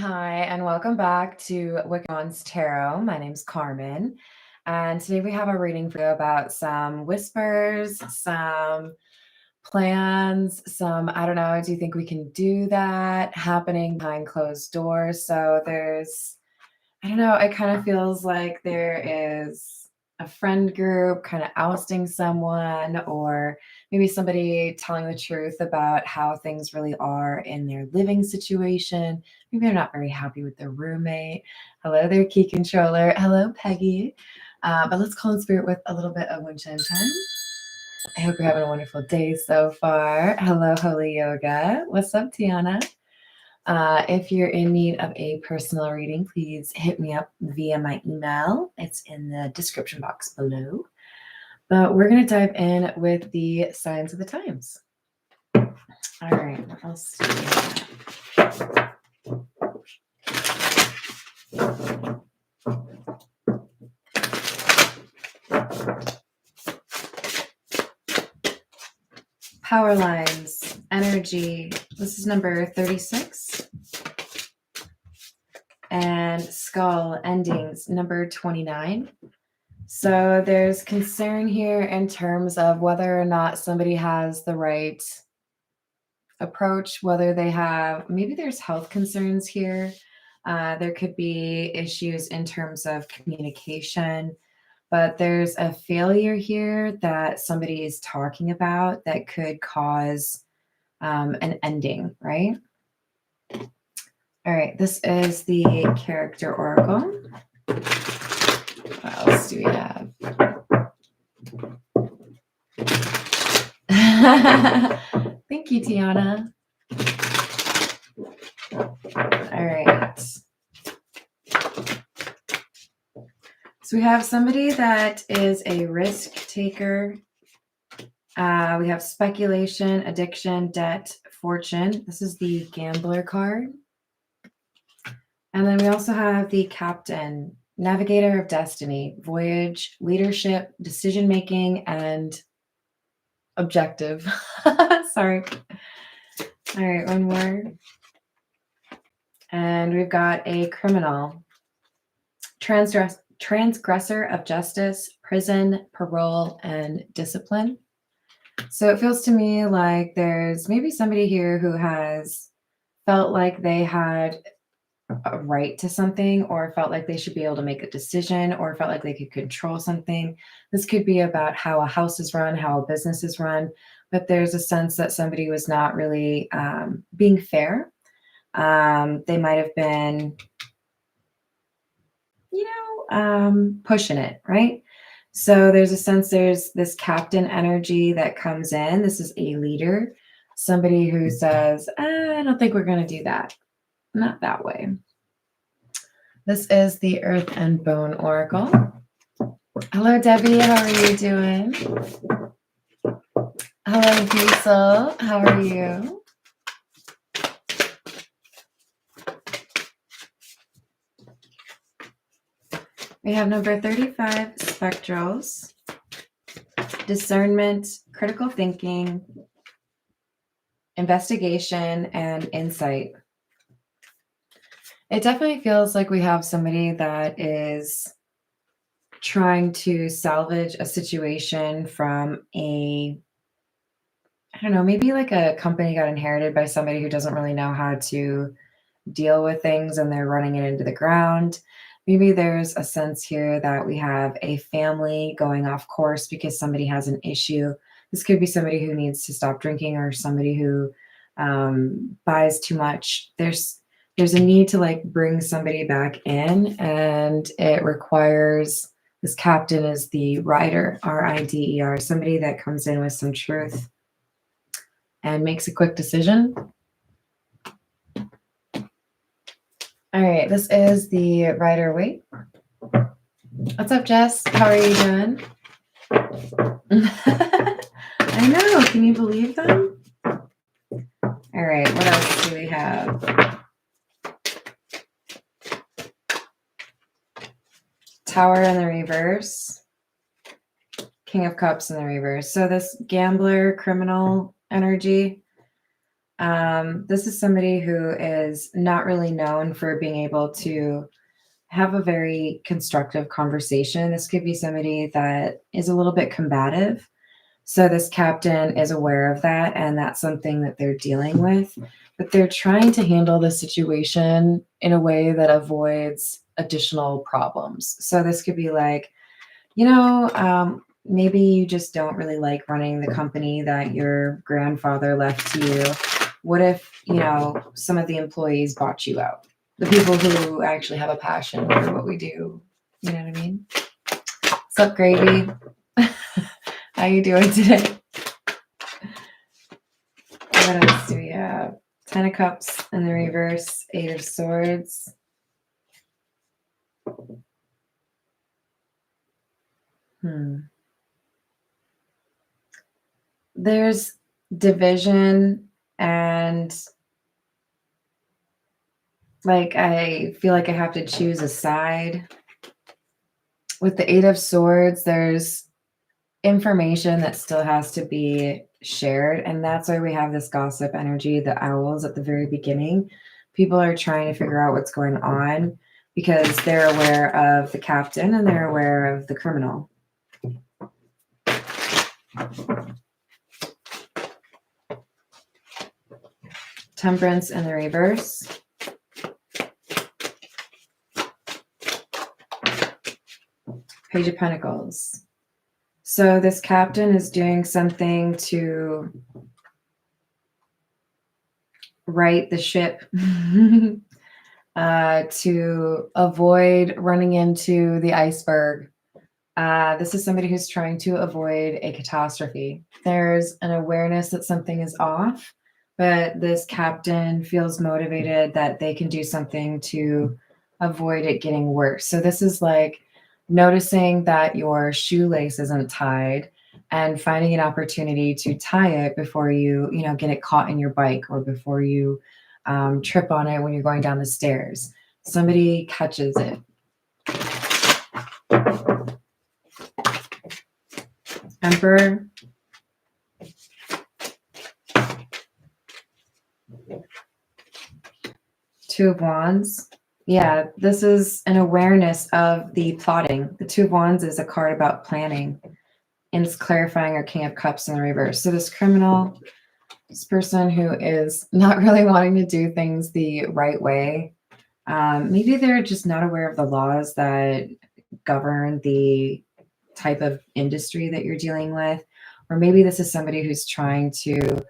Hi, and welcome back to Wiccan's Tarot. My name's Carmen, and today we have a reading for you about some whispers, some plans, some, I don't know, do you think we can do that happening behind closed doors? So I don't know, it kind of feels like there is a friend group kind of ousting someone, or maybe somebody telling the truth about how things really are in their living situation. Maybe they're not very happy with their roommate. Hello there, Key Controller. Hello, Peggy. But let's call in spirit with a little bit of Wind Chime Chime. I hope you're having a wonderful day so far. Hello, Holy Yoga. What's up, Tiana? If you're in need of a personal reading, please hit me up via my email. It's in the description box below. But we're going to dive in with the signs of the times. All right, what else do we have? Power lines, energy. This is number 36. And skull endings, number 29. So there's concern here in terms of whether or not somebody has the right approach, whether they have, maybe there's health concerns here. There could be issues in terms of communication, but there's a failure here that somebody is talking about that could cause an ending, right? All right, this is the character oracle. What else do we have? Thank you, Tiana. All right. So we have somebody that is a risk taker. We have speculation, addiction, debt, fortune. This is the gambler card. And then we also have the captain, navigator of destiny, voyage, leadership, decision-making, and objective. Sorry. All right, one more. And we've got a criminal, transgressor of justice, prison, parole, and discipline. So it feels to me like there's maybe somebody here who has felt like they had a right to something, or felt like they should be able to make a decision, or felt like they could control something. This could be about how a house is run, how a business is run, but there's a sense that somebody was not really being fair. They might have been, pushing it, right? So there's a sense there's this captain energy that comes in. This is a leader, somebody who says, I don't think we're going to do that. Not that way. This is the Earth and Bone Oracle. Hello, Debbie. How are you doing? Hello, Diesel. How are you? We have number 35, spectrals, discernment, critical thinking, investigation, and insight. It definitely feels like we have somebody that is trying to salvage a situation from maybe like a company got inherited by somebody who doesn't really know how to deal with things and they're running it into the ground. Maybe there's a sense here that we have a family going off course because somebody has an issue. This could be somebody who needs to stop drinking, or somebody who buys too much. There's a need to bring somebody back in, and it requires, this captain is the rider, R-I-D-E-R, somebody that comes in with some truth and makes a quick decision. All right, this is the Rider Waite. What's up, Jess? How are you doing? I know, can you believe them? All right, what else do we have? Tower in the reverse. King of Cups in the reverse. So this gambler, criminal energy, This is somebody who is not really known for being able to have a very constructive conversation. This could be somebody that is a little bit combative. So this captain is aware of that, and that's something that they're dealing with. But they're trying to handle the situation in a way that avoids additional problems. So this could be like, maybe you just don't really like running the company that your grandfather left to you. What if, some of the employees bought you out? The people who actually have a passion for what we do. You know what I mean? What's up, Gravy? How you doing today? What else do we have? 10 of Cups in the reverse, 8 of Swords. There's division, and like I feel like I have to choose a side. With the 8 of Swords, there's information that still has to be shared, and that's why we have this gossip energy, the owls at the very beginning. People are trying to figure out what's going on because they're aware of the captain and they're aware of the criminal. Temperance in the reverse. Page of Pentacles. So this captain is doing something to right the ship, to avoid running into the iceberg. This is somebody who's trying to avoid a catastrophe. There's an awareness that something is off, but this captain feels motivated that they can do something to avoid it getting worse. So this is like noticing that your shoelace isn't tied and finding an opportunity to tie it before you, get it caught in your bike, or before you trip on it when you're going down the stairs. Somebody catches it. Emperor. Two of Wands. Yeah, this is an awareness of the plotting. The Two of Wands is a card about planning, and it's clarifying our King of Cups in the reverse. So this criminal, this person who is not really wanting to do things the right way, maybe they're just not aware of the laws that govern the type of industry that you're dealing with. Or maybe this is somebody who's trying to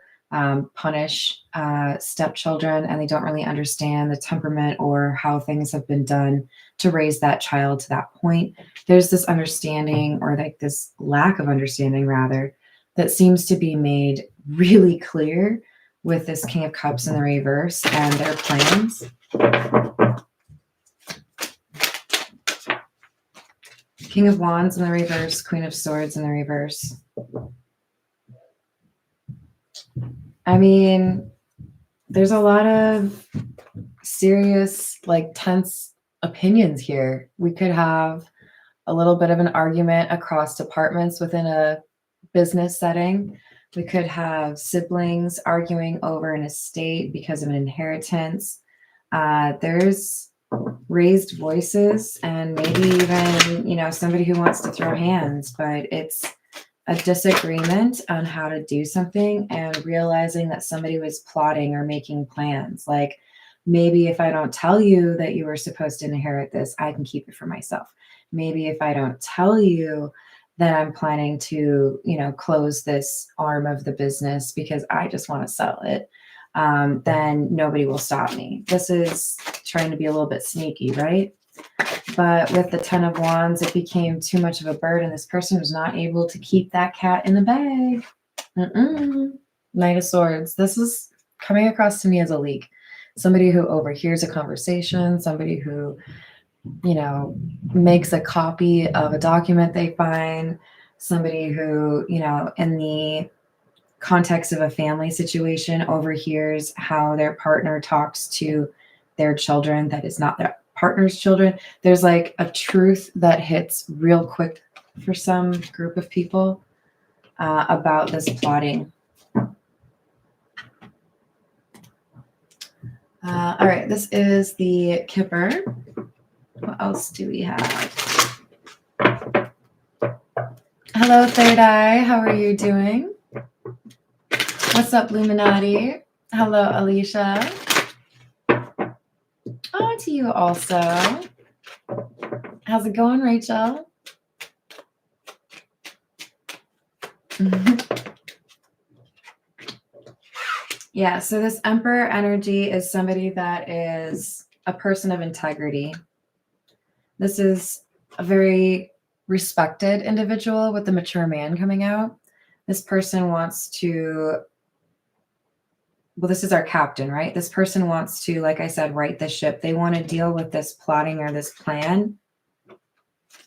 punish stepchildren, and they don't really understand the temperament or how things have been done to raise that child to that point. There's this understanding, or like this lack of understanding rather, that seems to be made really clear with this King of Cups in the reverse and their plans. King of Wands in the reverse, Queen of Swords in the reverse. I mean, there's a lot of serious, like tense opinions here. We could have a little bit of an argument across departments within a business setting. We could have siblings arguing over an estate because of an inheritance. There's raised voices, and maybe even, somebody who wants to throw hands, but it's a disagreement on how to do something, and realizing that somebody was plotting or making plans. Like, maybe if I don't tell you that you were supposed to inherit this, I can keep it for myself. Maybe if I don't tell you that I'm planning to, close this arm of the business because I just want to sell it, then nobody will stop me. This is trying to be a little bit sneaky, right? But with the 10 of Wands, it became too much of a burden. This person was not able to keep that cat in the bag. Knight of Swords. This is coming across to me as a leak. Somebody who overhears a conversation, somebody who, makes a copy of a document they find, somebody who, in the context of a family situation, overhears how their partner talks to their children that is not their partner's children. There's like a truth that hits real quick for some group of people about this plotting. All right, this is the Kipper. What else do we have? Hello, Third Eye. How are you doing? What's up, Luminati? Hello, Alicia. Oh, to you also. How's it going, Rachel? Yeah, so this Emperor energy is somebody that is a person of integrity. This is a very respected individual with the mature man coming out. This person wants to, well, this is our captain, right? This person wants to, like I said, right the ship. They want to deal with this plotting or this plan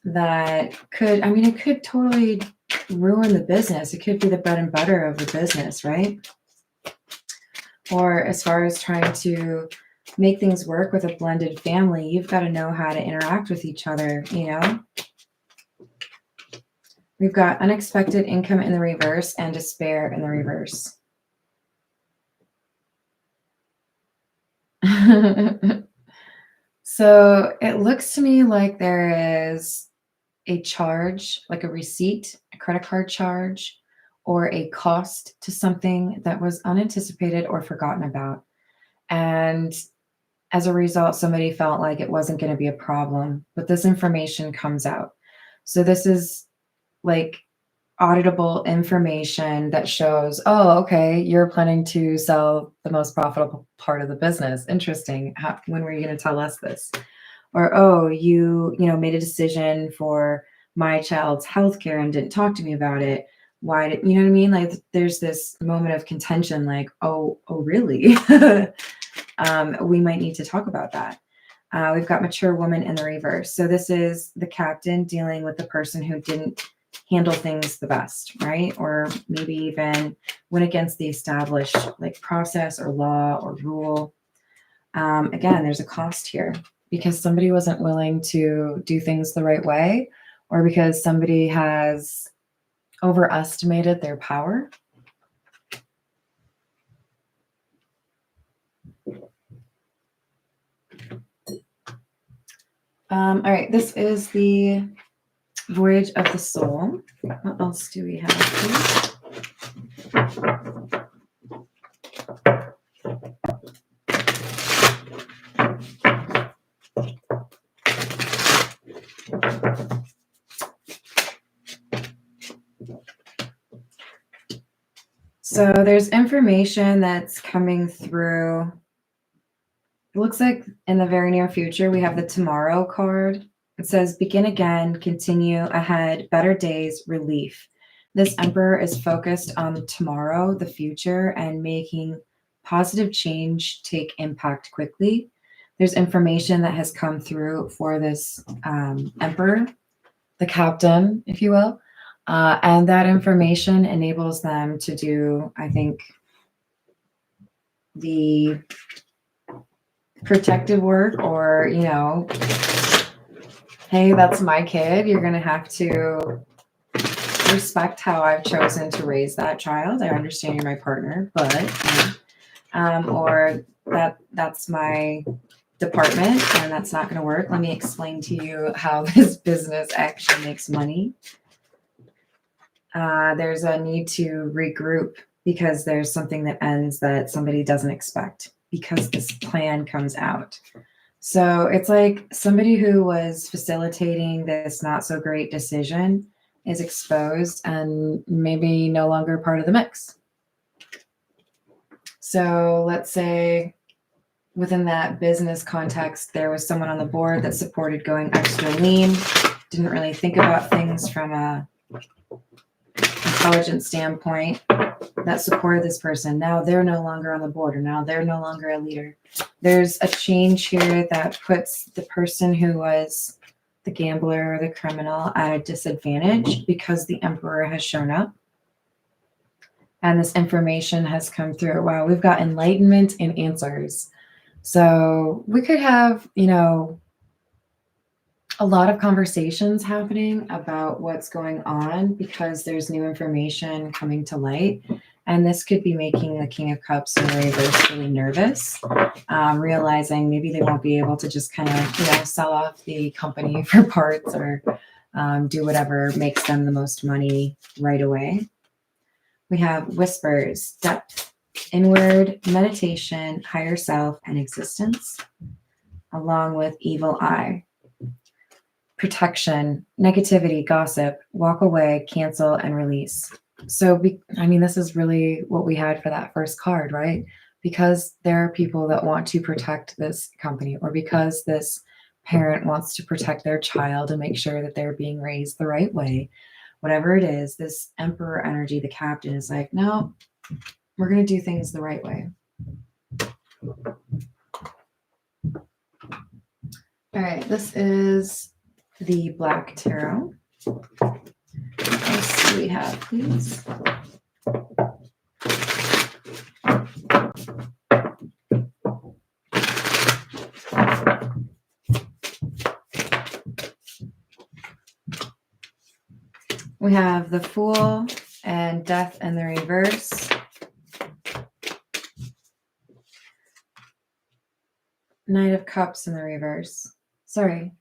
that could, I mean, it could totally ruin the business. It could be the bread and butter of the business, right? Or as far as trying to make things work with a blended family, you've got to know how to interact with each other, you know? We've got unexpected income in the reverse and despair in the reverse. So it looks to me like there is a charge, like a receipt, a credit card charge, or a cost to something that was unanticipated or forgotten about. And as a result, somebody felt like it wasn't going to be a problem, but this information comes out. So this is like auditable information that shows, oh, okay, you're planning to sell the most profitable part of the business. Interesting. When were you going to tell us this? Or, oh, you made a decision for my child's healthcare and didn't talk to me about it. Why did, you know what I mean? Like there's this moment of contention, like, oh, really? We might need to talk about that. We've got mature woman in the reverse. So this is the captain dealing with the person who didn't handle things the best, right? Or maybe even went against the established like process or law or rule. Again, there's a cost here because somebody wasn't willing to do things the right way, or because somebody has overestimated their power. All right, this is the Voyage of the Soul. What else do we have here? So there's information that's coming through. It looks like in the very near future, we have the Tomorrow card. It says, begin again, continue ahead, better days, relief. This Emperor is focused on tomorrow, the future, and making positive change take impact quickly. There's information that has come through for this Emperor, the captain, if you will. And that information enables them to do, I think, the protective work, or, hey, that's my kid. You're going to have to respect how I've chosen to raise that child. I understand you're my partner, but, or that's my department and that's not going to work. Let me explain to you how this business actually makes money. There's a need to regroup because there's something that ends that somebody doesn't expect because this plan comes out. So it's like somebody who was facilitating this not so great decision is exposed and maybe no longer part of the mix. So let's say within that business context, there was someone on the board that supported going extra lean, didn't really think about things from a intelligent standpoint, that supported this person. Now they're no longer on the board, or now they're no longer a leader. There's a change here that puts the person who was the gambler or the criminal at a disadvantage because the Emperor has shown up and this information has come through. Wow, we've got enlightenment and answers. So we could have, a lot of conversations happening about what's going on because there's new information coming to light. And this could be making the King of Cups in reverse really nervous, realizing maybe they won't be able to just kind of, sell off the company for parts or do whatever makes them the most money right away. We have whispers, depth, inward, meditation, higher self, and existence, along with evil eye. Protection, negativity, gossip, walk away, cancel, and release. So, this is really what we had for that first card, right? Because there are people that want to protect this company, or because this parent wants to protect their child and make sure that they're being raised the right way. Whatever it is, this Emperor energy, the captain, is like, no, we're going to do things the right way. All right, this is the Black Tarot. Let's see what we have, please. We have the Fool and Death in the reverse. Knight of Cups in the reverse. Sorry.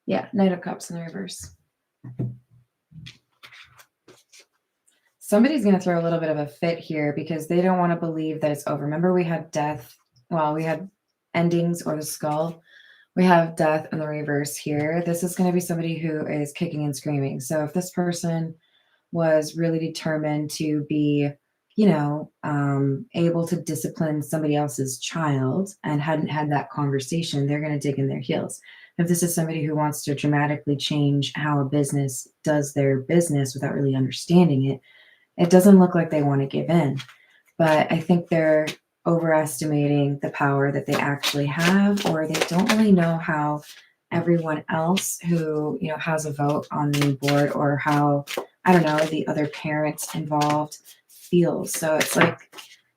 Yeah, Knight of Cups in the reverse. Somebody's going to throw a little bit of a fit here because they don't want to believe that it's over. Remember, we had death. Well, we had endings or the skull. We have death in the reverse here. This is going to be somebody who is kicking and screaming. So if this person was really determined to be, able to discipline somebody else's child and hadn't had that conversation, they're going to dig in their heels. If this is somebody who wants to dramatically change how a business does their business without really understanding it, it doesn't look like they want to give in. But I think they're overestimating the power that they actually have, or they don't really know how everyone else who, has a vote on the board, or how, the other parents involved feels. So it's like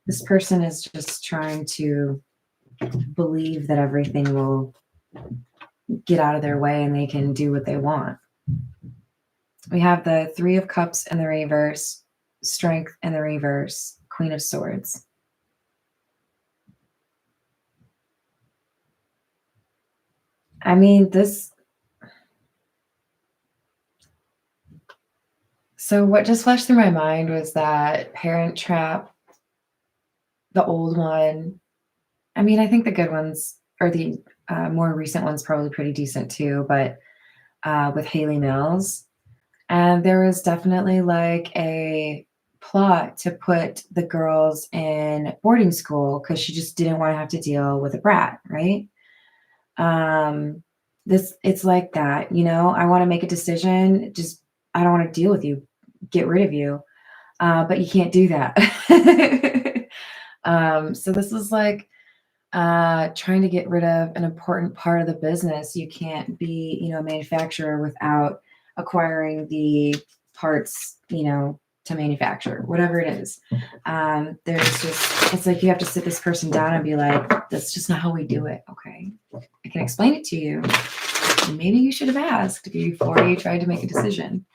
this person is just trying to believe that everything will get out of their way and they can do what they want. We have the Three of Cups in the reverse, Strength in the reverse, Queen of Swords. So what just flashed through my mind was that Parent Trap, the old one. I think the good ones, or the more recent one's probably pretty decent too, but with Haley Mills. And there was definitely like a plot to put the girls in boarding school because she just didn't want to have to deal with a brat, right? It's like that, I want to make a decision, I don't want to deal with you, get rid of you, but you can't do that. So this is like trying to get rid of an important part of the business. You can't be, a manufacturer without acquiring the parts, to manufacture, whatever it is. It's like you have to sit this person down and be like, that's just not how we do it. Okay. I can explain it to you. Maybe you should have asked before you tried to make a decision.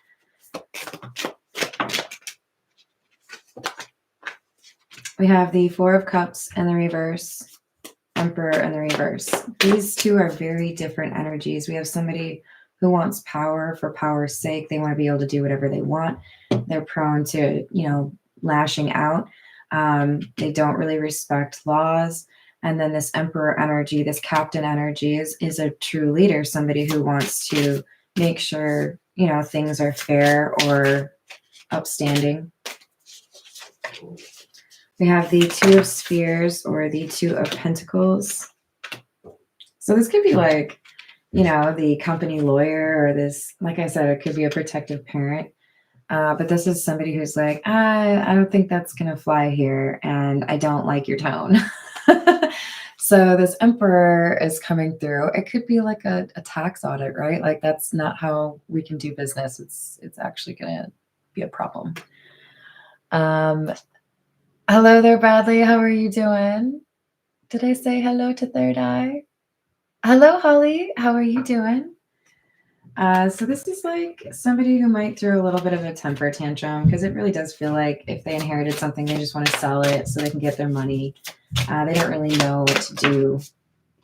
We have the Four of Cups in the reverse, Emperor in the reverse. These two are very different energies. We have somebody who wants power for power's sake. They want to be able to do whatever they want. They're prone to, lashing out. They don't really respect laws. And then this Emperor energy, this Captain energy is a true leader, somebody who wants to make sure, things are fair or upstanding. We have the Two of Spears or the Two of Pentacles. So this could be like, the company lawyer, or this, like I said, it could be a protective parent. But this is somebody who's like, I don't think that's going to fly here, and I don't like your tone. So this Emperor is coming through. It could be like a tax audit, right? Like that's not how we can do business. It's actually going to be a problem. Hello there, Bradley. How are you doing? Did I say hello to Third Eye? Hello, Holly. How are you doing? So this is like somebody who might throw a little bit of a temper tantrum, because it really does feel like if they inherited something, they just want to sell it so they can get their money. They don't really know what to do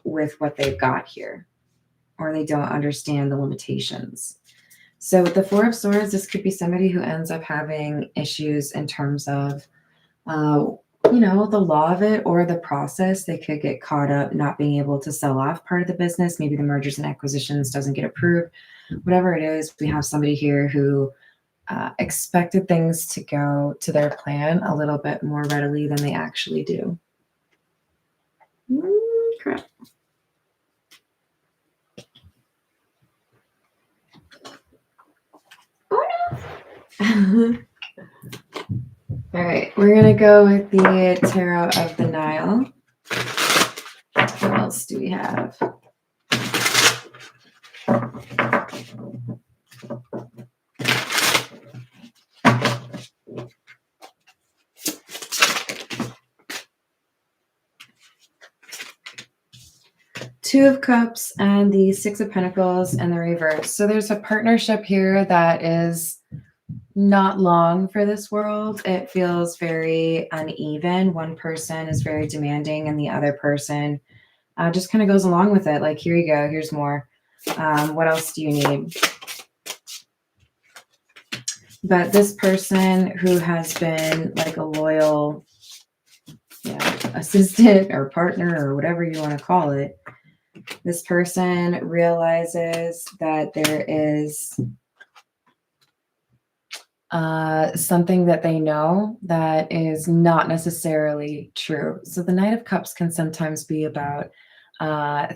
with what they've got here, or they don't understand the limitations. So with the Four of Swords, this could be somebody who ends up having issues in terms of, the law of it or the process. They could get caught up not being able to sell off part of the business. Maybe the mergers and acquisitions doesn't get approved. Whatever it is, we have somebody here who expected things to go to their plan a little bit more readily than they actually do. Crap. Oh no. All right, we're going to go with the Tarot of the Nile. What else do we have? Two of Cups and the Six of Pentacles in the reverse. So there's a partnership here that is not long for this world. It feels very uneven. One person is very demanding and the other person just kind of goes along with it. Like, here you go, here's more. What else do you need? But this person who has been like a loyal assistant or partner or whatever you want to call it, this person realizes that there is something that they know that is not necessarily true. So the Knight of Cups can sometimes be about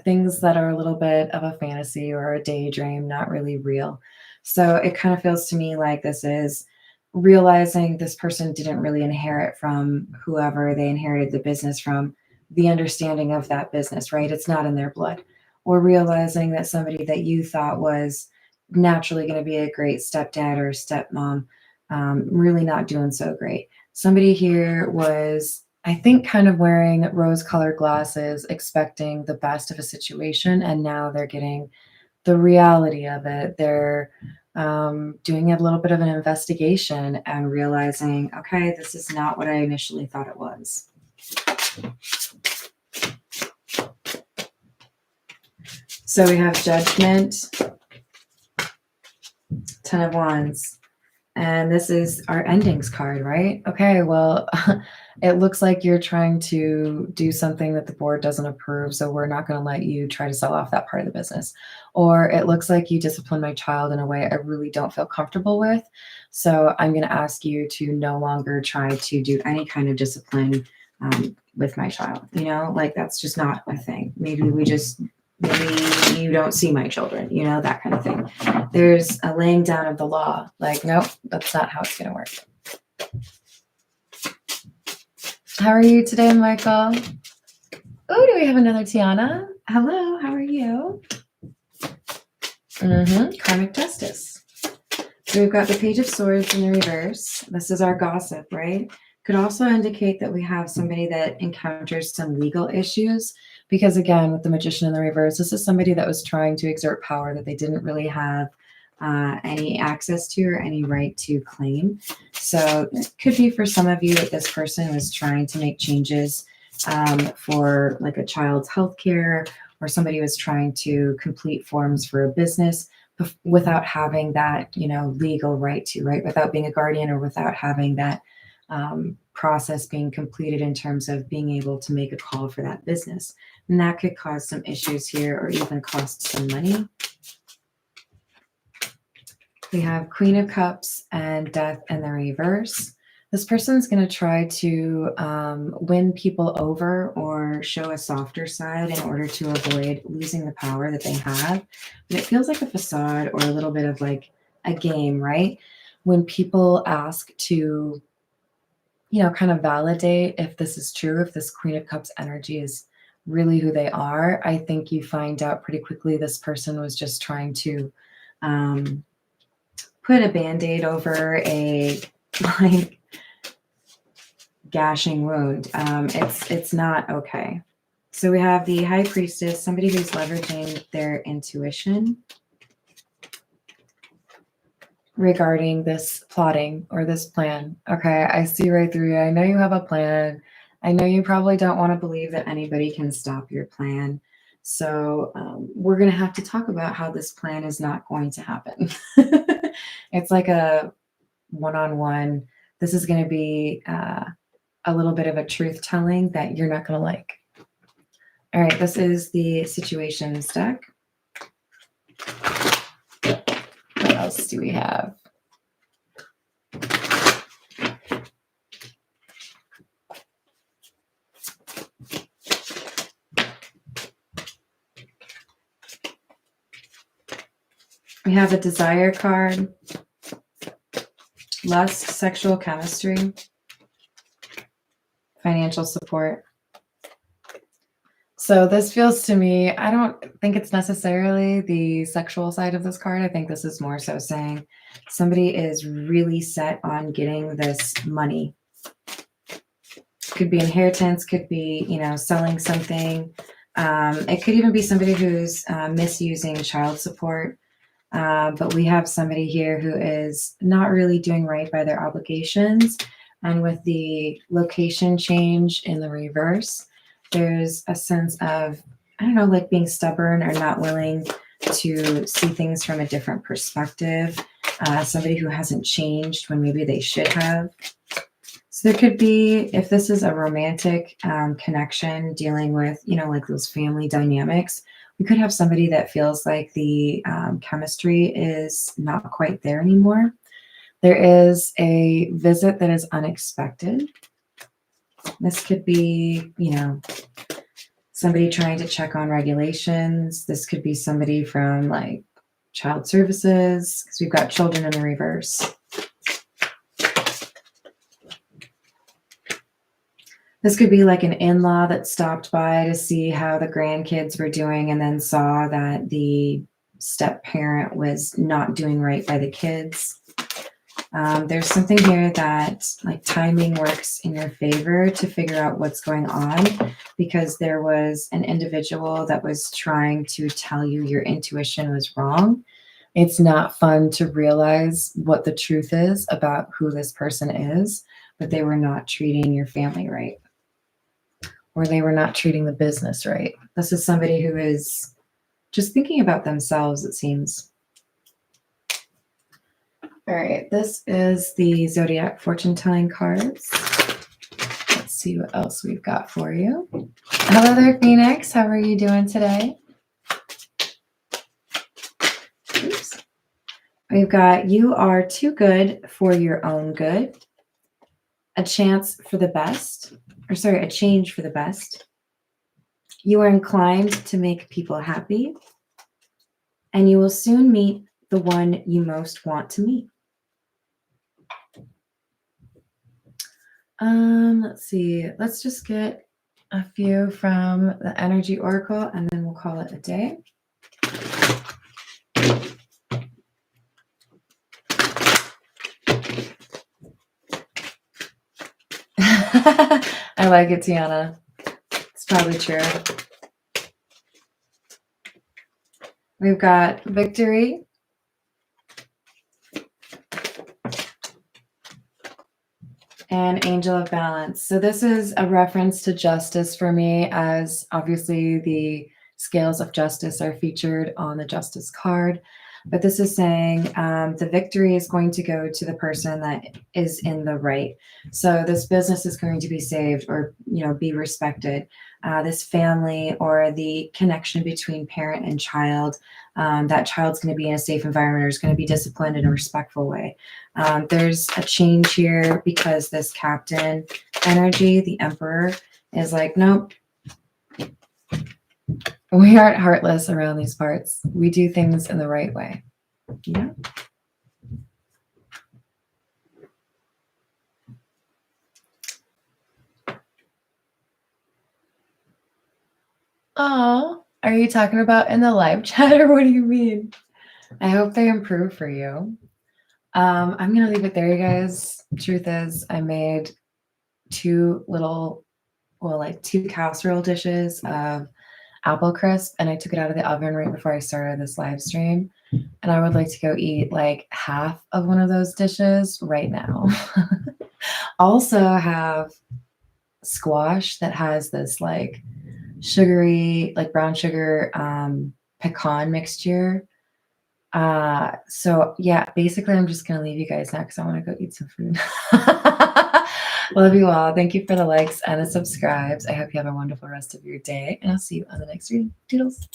things that are a little bit of a fantasy or a daydream, not really real. So it kind of feels to me like this is realizing this person didn't really inherit from whoever they inherited the business from, the understanding of that business, right? It's not in their blood. Or realizing that somebody that you thought was naturally going to be a great stepdad or stepmom, really not doing so great. Somebody here was, I think, kind of wearing rose-colored glasses, expecting the best of a situation, and now they're getting the reality of it. They're doing a little bit of an investigation and realizing, okay, this is not what I initially thought it was. So we have Judgment, Ten of Wands, and this is our endings card, right? Okay, well, it looks like you're trying to do something that the board doesn't approve, so we're not going to let you try to sell off that part of the business. Or it looks like you disciplined my child in a way I really don't feel comfortable with, so I'm going to ask you to no longer try to do any kind of discipline with my child. Like, that's just not a thing. Maybe you don't see my children, that kind of thing. There's a laying down of the law. Like, nope, that's not how it's going to work. How are you today, Michael? Oh, do we have another Tiana? Hello, how are you? Karmic Justice. So we've got the Page of Swords in the reverse. This is our gossip, right? Could also indicate that we have somebody that encounters some legal issues, because again, with the Magician in the reverse, this is somebody that was trying to exert power that they didn't really have any access to or any right to claim. So it could be for some of you that this person was trying to make changes for like a child's health care, or somebody was trying to complete forms for a business without having that, legal right to, right? Without being a guardian or without having that process being completed in terms of being able to make a call for that business. And that could cause some issues here or even cost some money. We have Queen of Cups and Death in the reverse. This person's going to try to win people over or show a softer side in order to avoid losing the power that they have. But it feels like a facade or a little bit of like a game, right? When people ask to, kind of validate if this is true, if this Queen of Cups energy is really who they are, I think you find out pretty quickly this person was just trying to put a Band-Aid over a like gashing wound. It's not okay. So we have the High Priestess, somebody who's leveraging their intuition. regarding this plotting or this plan. Okay, I see right through you. I know you have a plan. I know you probably don't want to believe that anybody can stop your plan. So we're going to have to talk about how this plan is not going to happen. It's like a one-on-one. This is going to be a little bit of a truth telling that you're not going to like. All right, this is the situations deck. What else do we have? We have a desire card, lust, sexual chemistry, financial support. So this feels to me, I don't think it's necessarily the sexual side of this card. I think this is more so saying somebody is really set on getting this money. Could be inheritance, could be, selling something. It could even be somebody who's misusing child support. But we have somebody here who is not really doing right by their obligations. And with the location change in the reverse, there's a sense of, I don't know, like being stubborn or not willing to see things from a different perspective. Somebody who hasn't changed when maybe they should have. So there could be, if this is a romantic connection dealing with, like those family dynamics, we could have somebody that feels like the chemistry is not quite there anymore. There is a visit that is unexpected. This could be, somebody trying to check on regulations. This could be somebody from like child services, because we've got children in the reverse. This could be like an in-law that stopped by to see how the grandkids were doing and then saw that the step-parent was not doing right by the kids. There's something here that like timing works in your favor to figure out what's going on, because there was an individual that was trying to tell you your intuition was wrong. It's not fun to realize what the truth is about who this person is, but they were not treating your family right, or they were not treating the business right. This is somebody who is just thinking about themselves, it seems. All right, this is the Zodiac fortune telling cards. Let's see what else we've got for you. Hello there, Phoenix. How are you doing today? Oops. We've got you are too good for your own good. A chance for the best, a change for the best. You are inclined to make people happy, and you will soon meet the one you most want to meet. Let's see. Let's just get a few from the Energy Oracle, and then we'll call it a day. I like it, Tiana. It's probably true. We've got victory. And Angel of Balance. So this is a reference to justice for me, as obviously the scales of justice are featured on the justice card. But this is saying the victory is going to go to the person that is in the right. So this business is going to be saved, or be respected. This family, or the connection between parent and child, that child's going to be in a safe environment, or is going to be disciplined in a respectful way. There's a change here because this captain energy, the Emperor, is like, nope, we aren't heartless around these parts. We do things in the right way. Yeah. Oh, are you talking about in the live chat, or what do you mean? I hope they improve for you. I'm going to leave it there, you guys. Truth is, I made two casserole dishes of apple crisp, and I took it out of the oven right before I started this live stream. And I would like to go eat like half of one of those dishes right now. Also have squash that has this like sugary, like brown sugar pecan mixture. So yeah, basically I'm just gonna leave you guys now because I want to go eat some food. Love you all. Thank you for the likes and the subscribes. I hope you have a wonderful rest of your day, and I'll see you on the next reading. Doodles.